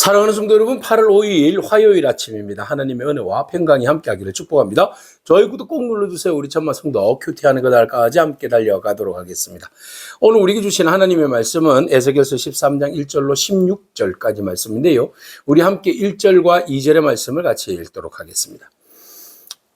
사랑하는 성도 여러분, 8월 5일 화요일 아침입니다. 하나님의 은혜와 평강이 함께하기를 축복합니다. 저희 구독 꼭 눌러주세요. 우리 천만 성도 큐티하는 그날까지 함께 달려가도록 하겠습니다. 오늘 우리에게 주신 하나님의 말씀은 에스겔서 13장 1절로 16절까지 말씀인데요. 우리 함께 1절과 2절의 말씀을 같이 읽도록 하겠습니다.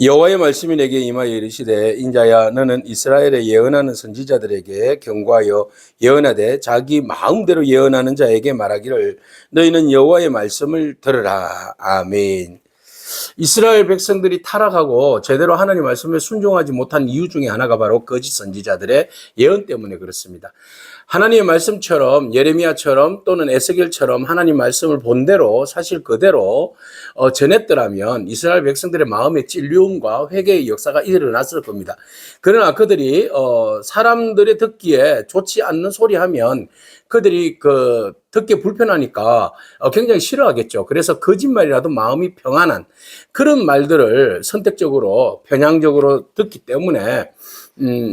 여호와의 말씀이 내게 임하여 이르시되 인자야 너는 이스라엘에 예언하는 선지자들에게 경고하여 예언하되 자기 마음대로 예언하는 자에게 말하기를 너희는 여호와의 말씀을 들으라. 아멘. 이스라엘 백성들이 타락하고 제대로 하나님 말씀에 순종하지 못한 이유 중에 하나가 바로 거짓 선지자들의 예언 때문에 그렇습니다. 하나님의 말씀처럼 예레미야처럼 또는 에스겔처럼 하나님 말씀을 본대로 사실 그대로 전했더라면 이스라엘 백성들의 마음의 찔림과 회개의 역사가 일어났을 겁니다. 그러나 그들이 사람들이 듣기에 좋지 않는 소리 하면 그들이 듣기 불편하니까 굉장히 싫어하겠죠. 그래서 거짓말이라도 마음이 평안한 그런 말들을 선택적으로 편향적으로 듣기 때문에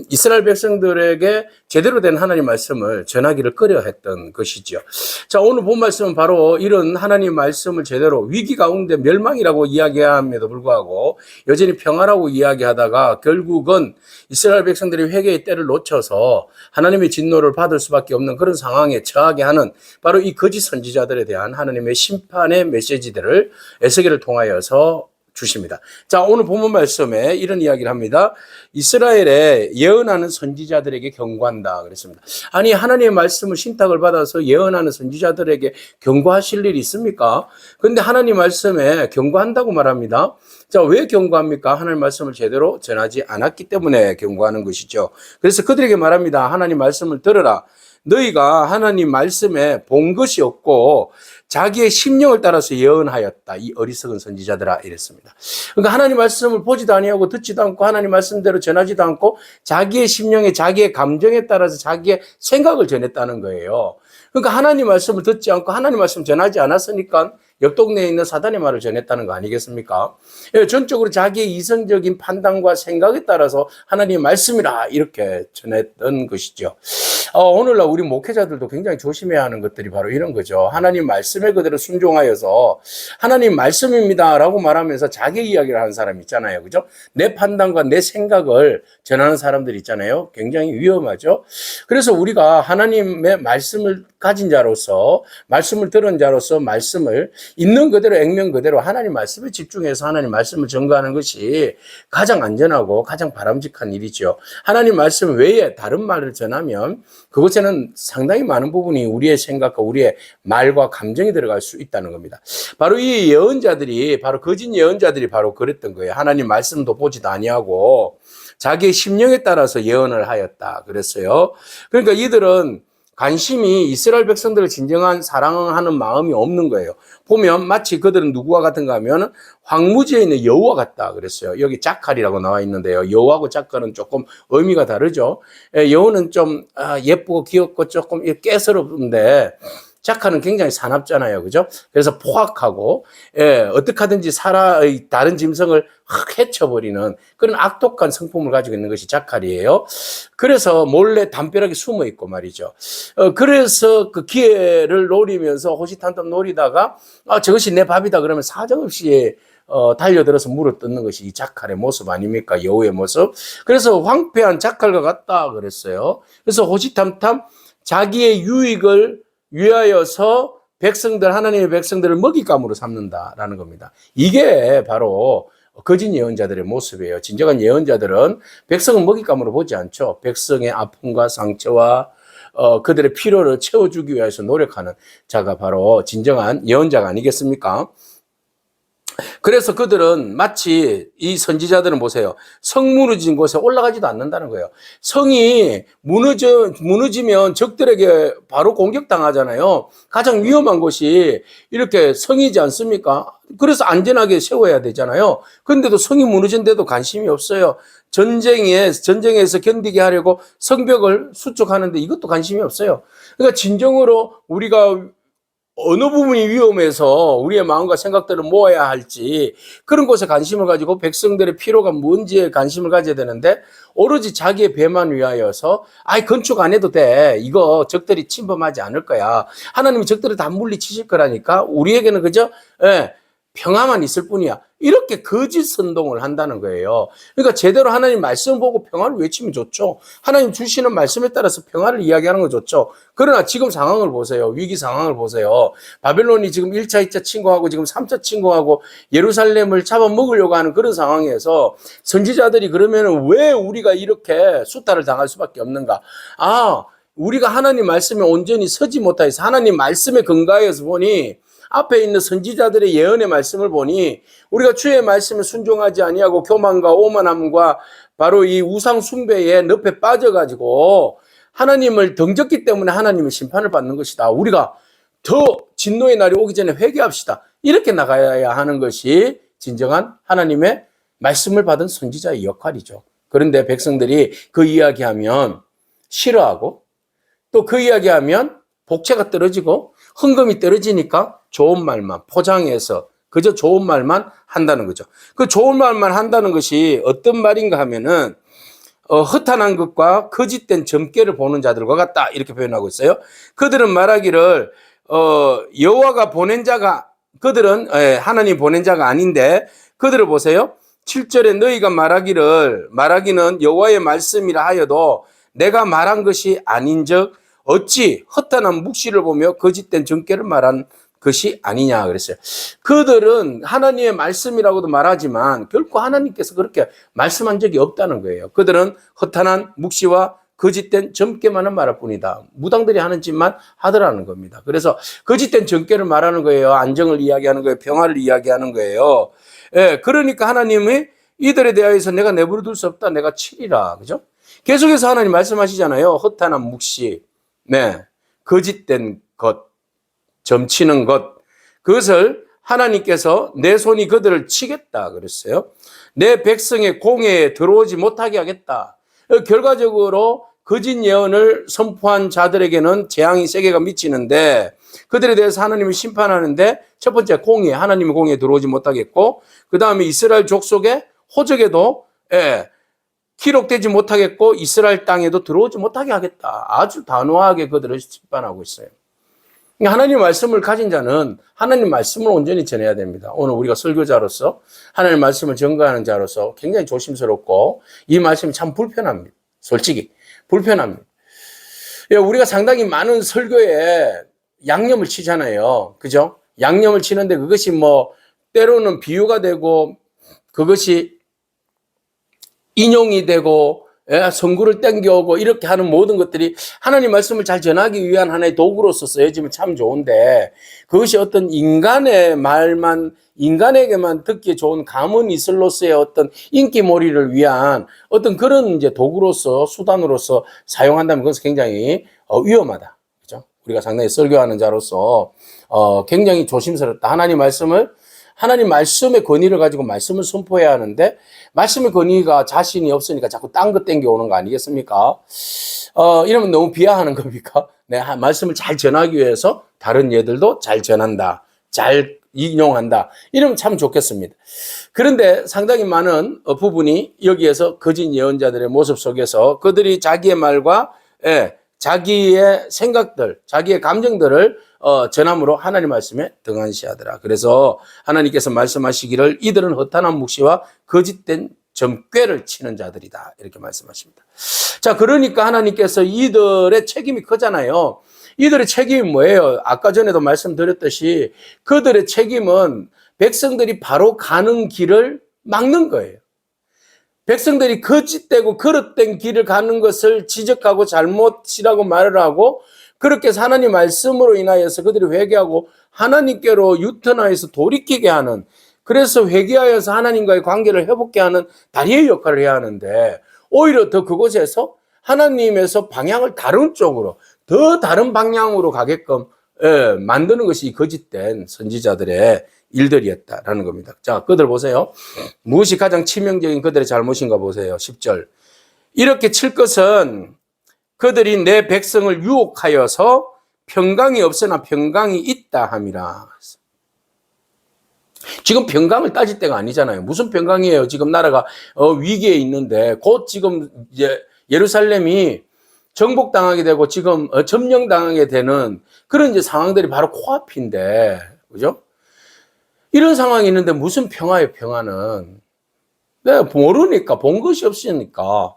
이스라엘 백성들에게 제대로 된 하나님 말씀을 전하기를 꺼려했던 것이죠. 자, 오늘 본 말씀은 바로 이런 하나님 말씀을 제대로 위기 가운데 멸망이라고 이야기함에도 불구하고 여전히 평화라고 이야기하다가 결국은 이스라엘 백성들이 회개의 때를 놓쳐서 하나님의 진노를 받을 수밖에 없는 그런 상황에 처하게 하는 바로 이 거짓 선지자들에 대한 하나님의 심판의 메시지들을 에스겔을 통하여서 주십니다. 자, 오늘 본문 말씀에 이런 이야기를 합니다. 이스라엘에 예언하는 선지자들에게 경고한다 그랬습니다. 아니, 하나님의 말씀을 신탁을 받아서 예언하는 선지자들에게 경고하실 일이 있습니까? 그런데 하나님 말씀에 경고한다고 말합니다. 자, 왜 경고합니까? 하나님 말씀을 제대로 전하지 않았기 때문에 경고하는 것이죠. 그래서 그들에게 말합니다. 하나님 말씀을 들으라. 너희가 하나님 말씀에 본 것이 없고 자기의 심령을 따라서 예언하였다. 이 어리석은 선지자들아 이랬습니다. 그러니까 하나님 말씀을 보지도 아니하고 듣지도 않고 하나님 말씀대로 전하지도 않고 자기의 심령에 자기의 감정에 따라서 자기의 생각을 전했다는 거예요. 그러니까 하나님 말씀을 듣지 않고 하나님 말씀 전하지 않았으니까 옆 동네에 있는 사단의 말을 전했다는 거 아니겠습니까? 전적으로 자기의 이성적인 판단과 생각에 따라서 하나님의 말씀이라 이렇게 전했던 것이죠. 오늘날 우리 목회자들도 굉장히 조심해야 하는 것들이 바로 이런 거죠. 하나님 말씀에 그대로 순종하여서 하나님 말씀입니다 라고 말하면서 자기 이야기를 하는 사람 있잖아요. 그죠? 내 판단과 내 생각을 전하는 사람들 있잖아요. 굉장히 위험하죠. 그래서 우리가 하나님의 말씀을 가진 자로서 말씀을 들은 자로서 말씀을 있는 그대로 액면 그대로 하나님 말씀에 집중해서 하나님 말씀을 전가하는 것이 가장 안전하고 가장 바람직한 일이죠. 하나님 말씀 외에 다른 말을 전하면 그것에는 상당히 많은 부분이 우리의 생각과 우리의 말과 감정이 들어갈 수 있다는 겁니다. 바로 이 예언자들이 바로 거짓 예언자들이 바로 그랬던 거예요. 하나님 말씀도 보지도 아니하고 자기의 심령에 따라서 예언을 하였다 그랬어요. 그러니까 이들은 관심이 이스라엘 백성들을 진정한 사랑하는 마음이 없는 거예요. 보면 마치 그들은 누구와 같은가 하면 황무지에 있는 여우와 같다 그랬어요. 여기 자칼이라고 나와 있는데요. 여우하고 자칼은 조금 의미가 다르죠. 여우는 좀 예쁘고 귀엽고 조금 깨스럽은데 자칼은 굉장히 사납잖아요. 그죠? 그래서 포악하고, 어떻게 하든지 다른 짐승을 확 해쳐버리는 그런 악독한 성품을 가지고 있는 것이 자칼이에요. 그래서 몰래 담벼락에 숨어 있고 말이죠. 그래서 그 기회를 노리면서 호시탐탐 노리다가, 저것이 내 밥이다 그러면 사정없이 달려들어서 물을 뜯는 것이 이 자칼의 모습 아닙니까? 여우의 모습. 그래서 황폐한 자칼과 같다 그랬어요. 그래서 호시탐탐 자기의 유익을 위하여서 하나님의 백성들을 먹잇감으로 삼는다라는 겁니다. 이게 바로 거짓 예언자들의 모습이에요. 진정한 예언자들은 백성을 먹잇감으로 보지 않죠. 백성의 아픔과 상처와 그들의 필요를 채워주기 위해서 노력하는 자가 바로 진정한 예언자가 아니겠습니까? 그래서 그들은 마치 이 선지자들은 보세요. 성 무너진 곳에 올라가지도 않는다는 거예요. 성이 무너지면 적들에게 바로 공격당하잖아요. 가장 위험한 곳이 이렇게 성이지 않습니까? 그래서 안전하게 세워야 되잖아요. 그런데도 성이 무너진데도 관심이 없어요. 전쟁에서 견디게 하려고 성벽을 수축하는데 이것도 관심이 없어요. 그러니까 진정으로 우리가 어느 부분이 위험해서 우리의 마음과 생각들을 모아야 할지 그런 곳에 관심을 가지고 백성들의 필요가 뭔지에 관심을 가져야 되는데 오로지 자기의 배만 위하여서 아이 건축 안 해도 돼. 이거 적들이 침범하지 않을 거야. 하나님이 적들을 다 물리치실 거라니까 우리에게는 그저 평화만 있을 뿐이야. 이렇게 거짓 선동을 한다는 거예요. 그러니까 제대로 하나님 말씀 보고 평화를 외치면 좋죠. 하나님 주시는 말씀에 따라서 평화를 이야기하는 거 좋죠. 그러나 지금 상황을 보세요. 위기 상황을 보세요. 바벨론이 지금 1차, 2차 침공하고 지금 3차 침공하고 예루살렘을 잡아먹으려고 하는 그런 상황에서 선지자들이 그러면 왜 우리가 이렇게 수탈을 당할 수밖에 없는가? 우리가 하나님 말씀에 온전히 서지 못하여서 하나님 말씀에 근거해서 보니 앞에 있는 선지자들의 예언의 말씀을 보니 우리가 주의 말씀에 순종하지 아니하고 교만과 오만함과 바로 이 우상 숭배의 늪에 빠져가지고 하나님을 등졌기 때문에 하나님의 심판을 받는 것이다. 우리가 더 진노의 날이 오기 전에 회개합시다. 이렇게 나가야 하는 것이 진정한 하나님의 말씀을 받은 선지자의 역할이죠. 그런데 백성들이 그 이야기하면 싫어하고 또 그 이야기하면 복채가 떨어지고 헌금이 떨어지니까 좋은 말만 포장해서 그저 좋은 말만 한다는 거죠. 그 좋은 말만 한다는 것이 어떤 말인가 하면은 허탄한 것과 거짓된 점괘를 보는 자들과 같다 이렇게 표현하고 있어요. 그들은 말하기를 여호와가 보낸 자가 그들은 하나님 보낸 자가 아닌데 그들을 보세요. 7절에 너희가 말하기는 여호와의 말씀이라 하여도 내가 말한 것이 아닌즉 어찌 허탄한 묵시를 보며 거짓된 점괘를 말한 것이 아니냐 그랬어요. 그들은 하나님의 말씀이라고도 말하지만 결코 하나님께서 그렇게 말씀한 적이 없다는 거예요. 그들은 허탄한 묵시와 거짓된 점괘만은 말할 뿐이다. 무당들이 하는 짓만 하더라는 겁니다. 그래서 거짓된 점괘를 말하는 거예요. 안정을 이야기하는 거예요. 평화를 이야기하는 거예요. 그러니까 하나님이 이들에 대하여서 내가 내버려 둘 수 없다. 내가 치리라. 그죠? 계속해서 하나님 말씀하시잖아요. 허탄한 묵시. 거짓된 것, 점치는 것, 그것을 하나님께서 내 손이 그들을 치겠다 그랬어요. 내 백성의 공회에 들어오지 못하게 하겠다. 결과적으로 거짓 예언을 선포한 자들에게는 재앙이 세게가 미치는데 그들에 대해서 하나님이 심판하는데 첫 번째 공회, 하나님의 공회에 들어오지 못하겠고 그 다음에 이스라엘 족속의 호적에도 기록되지 못하겠고 이스라엘 땅에도 들어오지 못하게 하겠다. 아주 단호하게 그들을 심판하고 있어요. 하나님 말씀을 가진 자는 하나님 말씀을 온전히 전해야 됩니다. 오늘 우리가 설교자로서 하나님 말씀을 전가하는 자로서 굉장히 조심스럽고 이 말씀이 참 불편합니다. 솔직히 불편합니다. 우리가 상당히 많은 설교에 양념을 치잖아요. 그죠? 양념을 치는데 그것이 때로는 비유가 되고 그것이 인용이 되고 성구를 땡겨오고 이렇게 하는 모든 것들이 하나님 말씀을 잘 전하기 위한 하나의 도구로서 쓰여지면 참 좋은데 그것이 어떤 인간의 말만 인간에게만 듣기 좋은 가문이슬로서의 어떤 인기몰이를 위한 어떤 그런 이제 도구로서 수단으로서 사용한다면 그것은 굉장히 위험하다. 그죠? 우리가 상당히 설교하는 자로서 굉장히 조심스럽다. 하나님 말씀의 권위를 가지고 말씀을 선포해야 하는데 말씀의 권위가 자신이 없으니까 자꾸 딴 거 땡겨오는 거 아니겠습니까? 이러면 너무 비하하는 겁니까? 네, 말씀을 잘 전하기 위해서 다른 예들도 잘 전한다. 잘 인용한다. 이러면 참 좋겠습니다. 그런데 상당히 많은 부분이 여기에서 거짓 예언자들의 모습 속에서 그들이 자기의 말과 자기의 생각들, 자기의 감정들을 전함으로 하나님 말씀에 등한시하더라. 그래서 하나님께서 말씀하시기를 이들은 허탄한 묵시와 거짓된 점괘를 치는 자들이다. 이렇게 말씀하십니다. 자, 그러니까 하나님께서 이들의 책임이 크잖아요. 이들의 책임이 뭐예요? 아까 전에도 말씀드렸듯이 그들의 책임은 백성들이 바로 가는 길을 막는 거예요. 백성들이 거짓되고 그릇된 길을 가는 것을 지적하고 잘못이라고 말을 하고 그렇게 해서 하나님 말씀으로 인하여서 그들이 회개하고 하나님께로 유턴하여서 돌이키게 하는 그래서 회개하여서 하나님과의 관계를 회복케 하는 다리의 역할을 해야 하는데 오히려 더 그곳에서 하나님에서 방향을 다른 쪽으로 더 다른 방향으로 가게끔 만드는 것이 이 거짓된 선지자들의 일들이었다라는 겁니다. 자, 그들 보세요. 무엇이 가장 치명적인 그들의 잘못인가 보세요. 10절. 이렇게 칠 것은 그들이 내 백성을 유혹하여서 평강이 없으나 평강이 있다 함이라. 지금 평강을 따질 때가 아니잖아요. 무슨 평강이에요? 지금 나라가 위기에 있는데 곧 지금 이제 예루살렘이 정복당하게 되고 지금 점령당하게 되는 그런 이제 상황들이 바로 코앞인데, 그죠? 이런 상황이 있는데 무슨 평화예요, 평화는? 네, 모르니까, 본 것이 없으니까.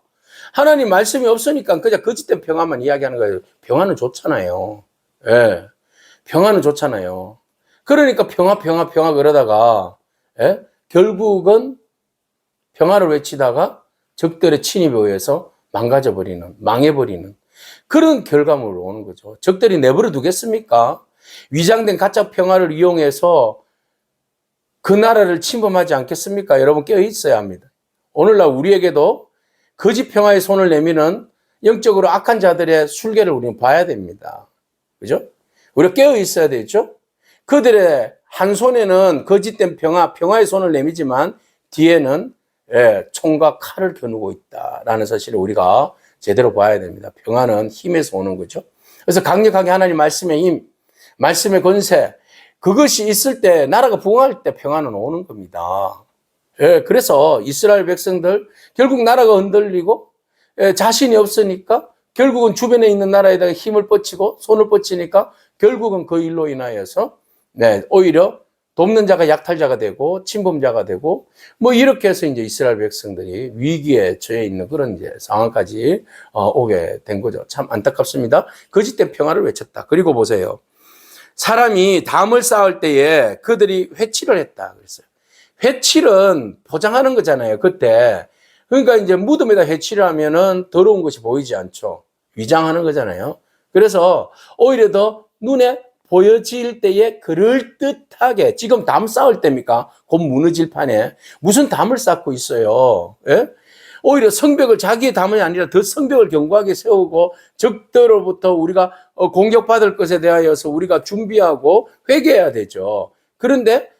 하나님 말씀이 없으니까 그냥 거짓된 평화만 이야기하는 거예요. 평화는 좋잖아요. 예. 평화는 좋잖아요. 그러니까 평화 그러다가, 예? 결국은 평화를 외치다가 적들의 침입에 의해서 망해버리는 그런 결과물로 오는 거죠. 적들이 내버려 두겠습니까? 위장된 가짜 평화를 이용해서 그 나라를 침범하지 않겠습니까? 여러분 깨어 있어야 합니다. 오늘날 우리에게도 거짓 평화의 손을 내미는 영적으로 악한 자들의 술개를 우리는 봐야 됩니다. 그죠? 우리가 깨어 있어야 되죠? 그들의 한 손에는 거짓된 평화의 손을 내미지만 뒤에는 총과 칼을 겨누고 있다라는 사실을 우리가 제대로 봐야 됩니다. 평화는 힘에서 오는 거죠. 그래서 강력하게 하나님 말씀의 힘, 말씀의 권세, 그것이 있을 때, 나라가 부흥할 때 평화는 오는 겁니다. 그래서 이스라엘 백성들, 결국 나라가 흔들리고, 자신이 없으니까, 결국은 주변에 있는 나라에다가 힘을 뻗치고, 손을 뻗치니까, 결국은 그 일로 인하여서, 오히려 돕는 자가 약탈자가 되고, 침범자가 되고, 뭐 이렇게 해서 이제 이스라엘 백성들이 위기에 처해 있는 그런 이제 상황까지 오게 된 거죠. 참 안타깝습니다. 거짓된 평화를 외쳤다. 그리고 보세요. 사람이 담을 쌓을 때에 그들이 회칠을 했다 그랬어요. 회칠은 포장하는 거잖아요. 그때. 그러니까 이제 무덤에다 회칠을 하면은 더러운 것이 보이지 않죠. 위장하는 거잖아요. 그래서 오히려 더 눈에 보여질 때에 그럴듯하게, 지금 담 쌓을 때입니까? 곧 무너질 판에 무슨 담을 쌓고 있어요. 예? 오히려 성벽을, 자기의 담이 아니라 더 성벽을 견고하게 세우고 적들로부터 우리가 공격받을 것에 대하여서 우리가 준비하고 회개해야 되죠. 그런데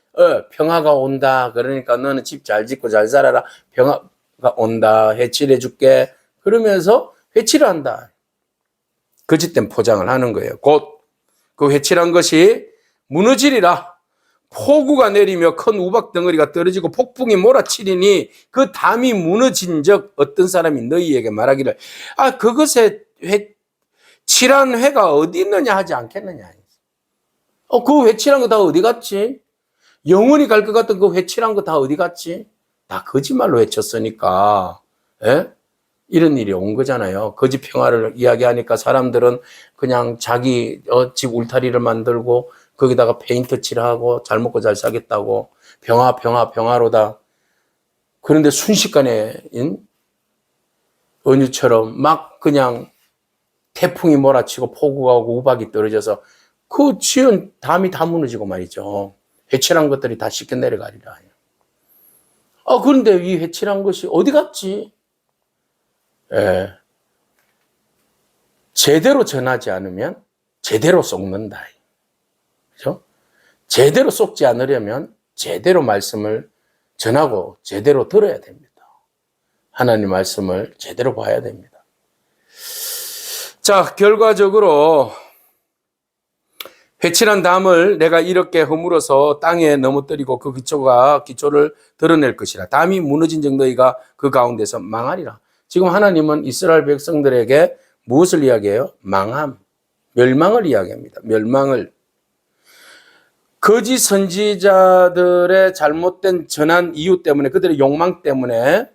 평화가 온다. 그러니까 너는 집 잘 짓고 잘 살아라. 평화가 온다. 회칠해 줄게. 그러면서 회칠을 한다. 거짓된 포장을 하는 거예요. 곧 그 회칠한 것이 무너지리라. 폭우가 내리며 큰 우박 덩어리가 떨어지고 폭풍이 몰아치리니 그 담이 무너진 적 어떤 사람이 너희에게 말하기를 그것에 칠한 회가 어디 있느냐 하지 않겠느냐. 그 회칠한 거 다 어디 갔지? 영원히 갈 것 같은 그 회칠한 거 다 어디 갔지? 다 거짓말로 외쳤으니까 이런 일이 온 거잖아요. 거짓 평화를 이야기하니까 사람들은 그냥 자기 집 울타리를 만들고 거기다가 페인트 칠하고 잘 먹고 잘 살겠다고 평화로다. 그런데 순식간에 은유처럼 막 그냥 태풍이 몰아치고 폭우가 오고 우박이 떨어져서 그 지은 담이 다 무너지고 말이죠. 회칠한 것들이 다 씻겨 내려가리라. 그런데 이 회칠한 것이 어디 갔지? 제대로 전하지 않으면 제대로 속는다. 그죠? 제대로 속지 않으려면 제대로 말씀을 전하고 제대로 들어야 됩니다. 하나님 말씀을 제대로 봐야 됩니다. 자, 결과적으로 회칠한 담을 내가 이렇게 허물어서 땅에 넘어뜨리고 그 기초를 드러낼 것이라. 담이 무너진 적 너희가 그 가운데서 망하리라. 지금 하나님은 이스라엘 백성들에게 무엇을 이야기해요? 멸망을 이야기합니다. 멸망을. 거짓 선지자들의 잘못된 전한 이유 때문에, 그들의 욕망 때문에,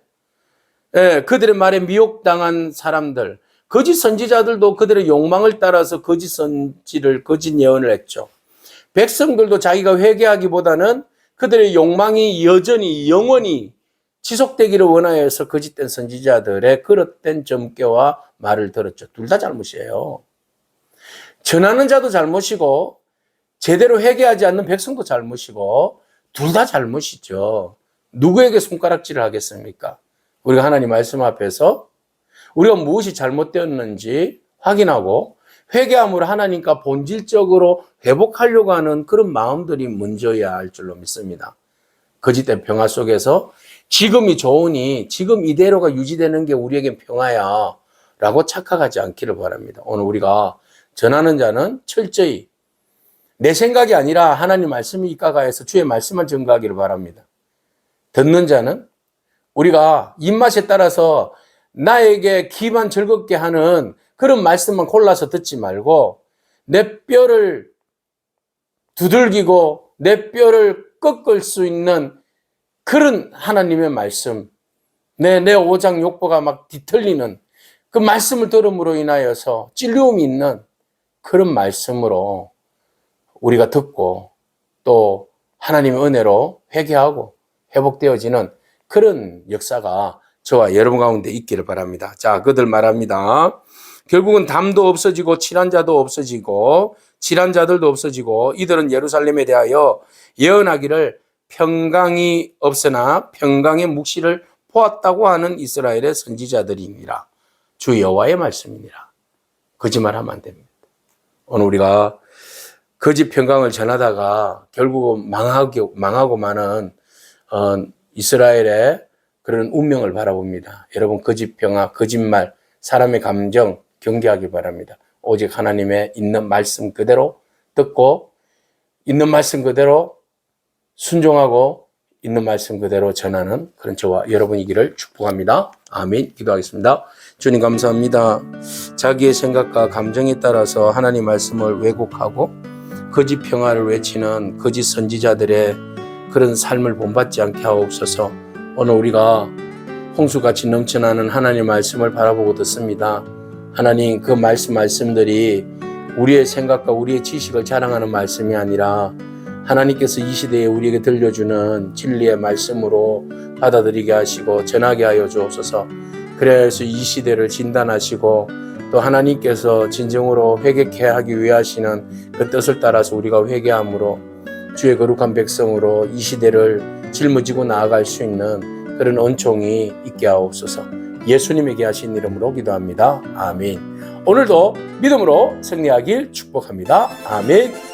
그들의 말에 미혹당한 사람들, 거짓 선지자들도 그들의 욕망을 따라서 거짓 선지를, 거짓 예언을 했죠. 백성들도 자기가 회개하기보다는 그들의 욕망이 영원히 지속되기를 원하여서 거짓된 선지자들의 그릇된 점괘와 말을 들었죠. 둘 다 잘못이에요. 전하는 자도 잘못이고 제대로 회개하지 않는 백성도 잘못이고 둘 다 잘못이죠. 누구에게 손가락질을 하겠습니까? 우리가 하나님 말씀 앞에서 우리가 무엇이 잘못되었는지 확인하고 회개함으로 하나님과 본질적으로 회복하려고 하는 그런 마음들이 먼저야 할 줄로 믿습니다. 거짓된 평화 속에서 지금이 좋으니 지금 이대로가 유지되는 게 우리에겐 평화야 라고 착각하지 않기를 바랍니다. 오늘 우리가 전하는 자는 철저히 내 생각이 아니라 하나님 말씀이 입가가에서 주의 말씀만 증거하기를 바랍니다. 듣는 자는 우리가 입맛에 따라서 나에게 귀만 즐겁게 하는 그런 말씀만 골라서 듣지 말고 내 뼈를 두들기고 내 뼈를 꺾을 수 있는 그런 하나님의 말씀, 내 오장 욕보가 막 뒤틀리는 그 말씀을 들음으로 인하여서 찔림이 있는 그런 말씀으로 우리가 듣고 또 하나님의 은혜로 회개하고 회복되어지는 그런 역사가 저와 여러분 가운데 있기를 바랍니다. 자, 그들 말합니다. 결국은 담도 없어지고 칠한 자도 없어지고 칠한 자들도 없어지고 이들은 예루살렘에 대하여 예언하기를 평강이 없으나 평강의 묵시를 보았다고 하는 이스라엘의 선지자들이니라. 주 여호와의 말씀이니라. 거짓말하면 안 됩니다. 오늘 우리가 거짓 평강을 전하다가 결국은 망하고 마는 이스라엘의 그런 운명을 바라봅니다. 여러분 거짓 평화, 거짓말, 사람의 감정 경계하기 바랍니다. 오직 하나님의 있는 말씀 그대로 듣고 있는 말씀 그대로 순종하고 있는 말씀 그대로 전하는 그런 저와 여러분이기를 축복합니다. 아멘. 기도하겠습니다. 주님 감사합니다. 자기의 생각과 감정에 따라서 하나님 말씀을 왜곡하고 거짓 평화를 외치는 거짓 선지자들의 그런 삶을 본받지 않게 하옵소서. 오늘 우리가 홍수같이 넘쳐나는 하나님 말씀을 바라보고 듣습니다. 하나님 그 말씀들이 우리의 생각과 우리의 지식을 자랑하는 말씀이 아니라 하나님께서 이 시대에 우리에게 들려주는 진리의 말씀으로 받아들이게 하시고 전하게 하여 주옵소서. 그래서 이 시대를 진단하시고 또 하나님께서 진정으로 회개케 하기 위해 하시는 그 뜻을 따라서 우리가 회개함으로 주의 거룩한 백성으로 이 시대를 짊어지고 나아갈 수 있는 그런 은총이 있게 하옵소서. 예수님에게 하신 이름으로 기도합니다. 아멘. 오늘도 믿음으로 승리하길 축복합니다. 아멘.